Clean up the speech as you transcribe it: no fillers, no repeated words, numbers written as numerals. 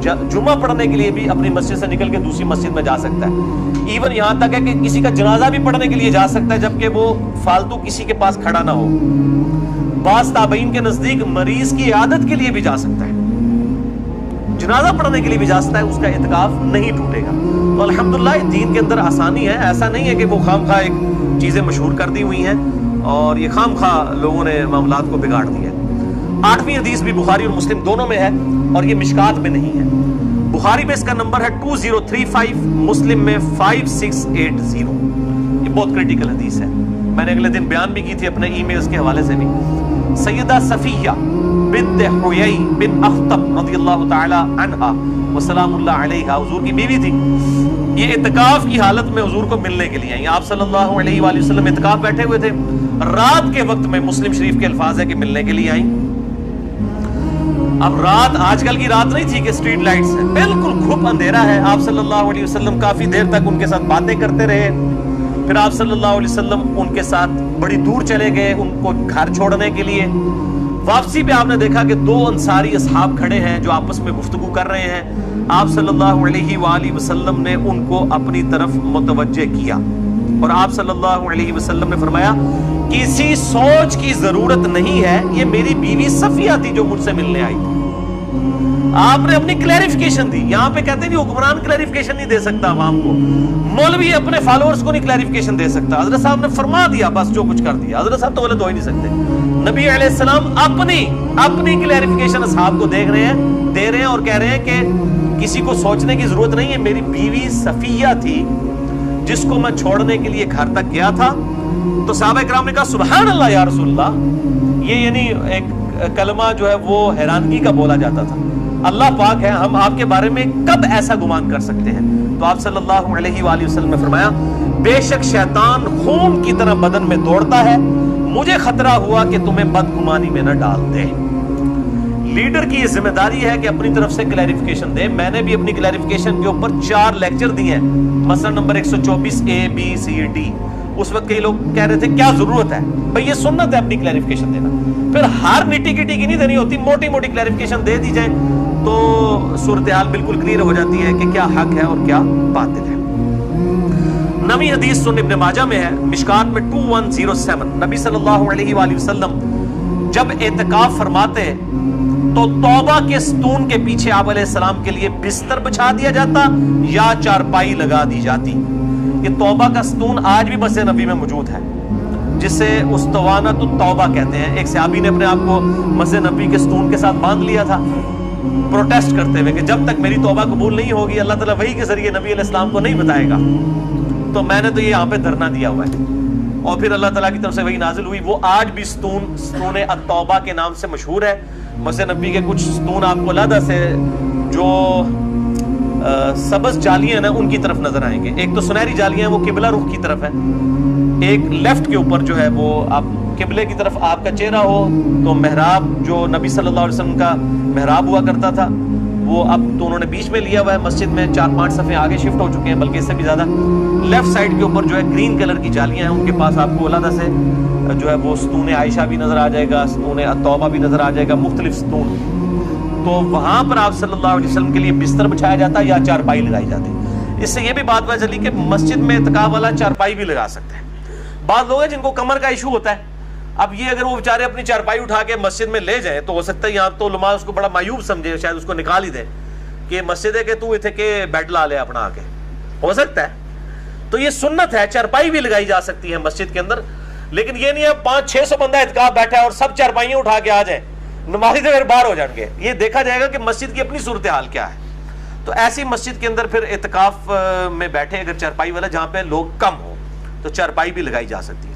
جمعہ پڑھنے کے لیے بھی اپنی مسجد سے نکل کے دوسری مسجد میں جا سکتا ہے. ایون یہاں تک ہے کہ کسی کا جنازہ بھی پڑھنے کے لیے جا سکتا ہے جبکہ وہ فالتو کسی کے پاس کھڑا نہ ہو. بعض تابعین کے نزدیک مریض کی عیادت کے لیے بھی جا سکتا ہے, جنازہ پڑھنے کے لیے بھی جا سکتا ہے, اس کا اعتکاف نہیں ٹوٹے گا. تو الحمدللہ دین کے اندر آسانی ہے, ایسا نہیں ہے کہ وہ خام خواہ ایک چیزیں مشہور کر دی ہوئی ہیں اور یہ خام خواہ لوگوں نے معاملات کو بگاڑ دیا ہے. 8ویں حدیث بھی بخاری اور مسلم دونوں میں ہے اور یہ مشکات میں نہیں ہے. بخاری میں اس کا نمبر ہے 2035, مسلم میں 5680. یہ بہت کریٹیکل حدیث ہے, میں نے اگلے دن بیان بھی کی تھی اپنے ای میلز کے حوالے سے بھی. سیدہ صفیہ بنت حیی بن اخطب رضی اللہ تعالی عنہا وسلام اللہ علیہا حضور کی بیوی تھی. یہ اعتکاف کی حالت میں حضور کو ملنے کے لیے آئی. آپ صلی اللہ علیہ وآلہ وسلم اعتکاف بیٹھے ہوئے تھے, رات کے وقت میں مسلم شریف کے الفاظ ہے کہ ملنے کے لیے آئیں. اب رات آج کل کی رات نہیں تھی کہ اسٹریٹ لائٹس ہیں, بالکل گھپ اندھیرا ہے. آپ صلی اللہ علیہ وسلم کافی دیر تک ان کے ساتھ باتیں کرتے رہے. پھر آپ صلی اللہ علیہ وسلم ان کے ساتھ بڑی دور چلے گئے ان کو گھر چھوڑنے کے لیے. واپسی پہ آپ نے دیکھا کہ 2 انصاری اصحاب کھڑے ہیں جو آپس میں گفتگو کر رہے ہیں. آپ صلی اللہ علیہ وآلہ وسلم نے ان کو اپنی طرف متوجہ کیا اور آپ صلی اللہ علیہ وسلم نے فرمایا کسی سوچ کی ضرورت نہیں ہے, یہ میری بیوی صفیہ تھی جو مجھ سے ملنے آئی تھی. آپ نے اپنی کلیریفیکیشن دی. یہاں پہ کہتے ہیں حکمران کلیریفیکیشن نہیں دے سکتا عوام کو, مولوی اپنے فالوورز کو نہیں کلیریفیکیشن دے سکتا. حضرت صاحب نے فرما دیا, بس جو کچھ کر دیا. حضرت صاحب تو غلط ہو ہی نہیں سکتے. نبی علیہ السلام اپنی کلیریفیکیشن اصحاب کو دے رہے ہیں اور کہہ رہے ہیں کہ کسی کو سوچنے کی ضرورت نہیں ہے, میری بیوی صفیہ تھی جس کو میں چھوڑنے کے لیے گھر تک گیا تھا. تو صحابہ کرام نے کہا سبحان اللہ یا رسول اللہ. یہ یعنی ایک کلمہ جو ہے وہ حیرانگی کا بولا جاتا تھا. اللہ پاک ہے, ہم آپ کے بارے میں کب ایسا گمان کر سکتے ہیں. تو آپ صلی اللہ علیہ وآلہ وسلم نے فرمایا بے شک شیطان خون کی طرح بدن میں دوڑتا ہے, مجھے خطرہ ہوا کہ تمہیں بدگمانی میں نہ ڈال دے. لیڈر کی یہ ذمہ داری ہے کہ اپنی طرف سے کلیریفیکیشن دے. میں نے بھی اپنی کلیریفیکیشن کے اوپر 4 لیکچر دیے ہیں, مثلا number 124 A B C D. اس وقت کئی لوگ کہہ رہے تھے کیا ضرورت ہے بھئی, یہ سنت ہے اپنی کلیریفیکیشن دینا. پھر ہر نٹی کٹی کی نہیں دینی ہوتی, موٹی موٹی کلیریفیکیشن دے دی جائے تو صورتحال بالکل کلیئر ہو جاتی ہے کہ کیا حق ہے اور کیا باطل ہے. 9ویں حدیث سنن ابن ماجہ میں ہے, مشکات میں 2107. نبی صلی اللہ علیہ وآلہ وسلم جب اعتکاف فرماتے تو توبہ کے ستون کے پیچھے آپ علیہ السلام کے لیے بستر بچھا دیا جاتا یا چارپائی لگا دی جاتی. یہ توبہ کا ستون آج بھی مسجد نبی میں موجود ہے جسے اسطوانۃ التوبہ کہتے ہیں. ایک صحابی نے اپنے آپ کو مسجد نبی کے ستون کے ساتھ باندھ لیا تھا پروٹیسٹ کرتے ہوئے کہ جب تک میری توبہ قبول نہیں ہوگی اللہ تعالیٰ وحی کے ذریعے نبی علیہ السلام کو نہیں بتائے گا. تو میں نے تو یہ یہاں پہ دھرنا دیا ہوا ہے اور پھر اللہ تعالیٰ کی طرف سے وحی نازل ہوئی. وہ آج بھی ستون التوبہ کے نام سے مشہور ہے. مسجد نبی کے کچھ ستون آپ کو علیحدہ سے جو سبز جالیاں ہیں ان کی طرف نظر آئیں گے. ایک تو سنہری جالیاں ہیں وہ قبلہ رخ کی طرف ہے, ایک لیفٹ کے اوپر جو ہے وہ آپ قبلے کی طرف آپ کا چہرہ ہو تو محراب جو نبی صلی اللہ علیہ وسلم کا محراب ہوا کرتا تھا وہ اب تو انہوں نے بیچ میں لیا ہوا ہے, مسجد میں 4-5 صفحے آگے شفٹ ہو چکے ہیں بلکہ اس سے بھی زیادہ. لیفٹ سائڈ کے اوپر جو ہے گرین کلر کی جالیاں ہیں ان کے پاس آپ کو علیحدہ سے جو ہے وہ ستون عائشہ بھی نظر آ جائے گا, ستون التوبہ بھی نظر آ جائے گا, مختلف ستون. تو وہاں پر آپ صلی اللہ علیہ وسلم کے لیے بستر بچھایا جاتا یا چارپائی لگائی جاتی. اس سے یہ بھی بات پتہ چلی کہ مسجد میں اعتکاف والا چارپائی بھی لگا سکتے ہیں. بعض لوگ ہیں جن کو کمر کا ایشو ہوتا ہے, اب یہ اگر وہ بیچارے اپنی چارپائی اٹھا کے مسجد میں لے جائیں تو ہو سکتا ہے یہاں تو علماء اس کو بڑا معیوب سمجھے, شاید اس کو نکال ہی دیں کہ مسجد ہے کہ تو اتنے کے بیڈ لا لے اپنا آ کے, ہو سکتا ہے. تو یہ سنت ہے, چارپائی بھی لگائی جا سکتی ہے مسجد کے اندر, لیکن یہ نہیں ہے 500-600 بندہ اعتکاف بیٹھا ہے اور سب چارپائیاں اٹھا کے آ جائیں, نمازی سے پھر باہر ہو جائیں گے. یہ دیکھا جائے گا کہ مسجد کی اپنی صورتحال کیا ہے. تو ایسی مسجد کے اندر پھر اعتکاف میں بیٹھے اگر چارپائی والا جہاں پہ لوگ کم ہو تو چارپائی بھی لگائی جا سکتی ہے.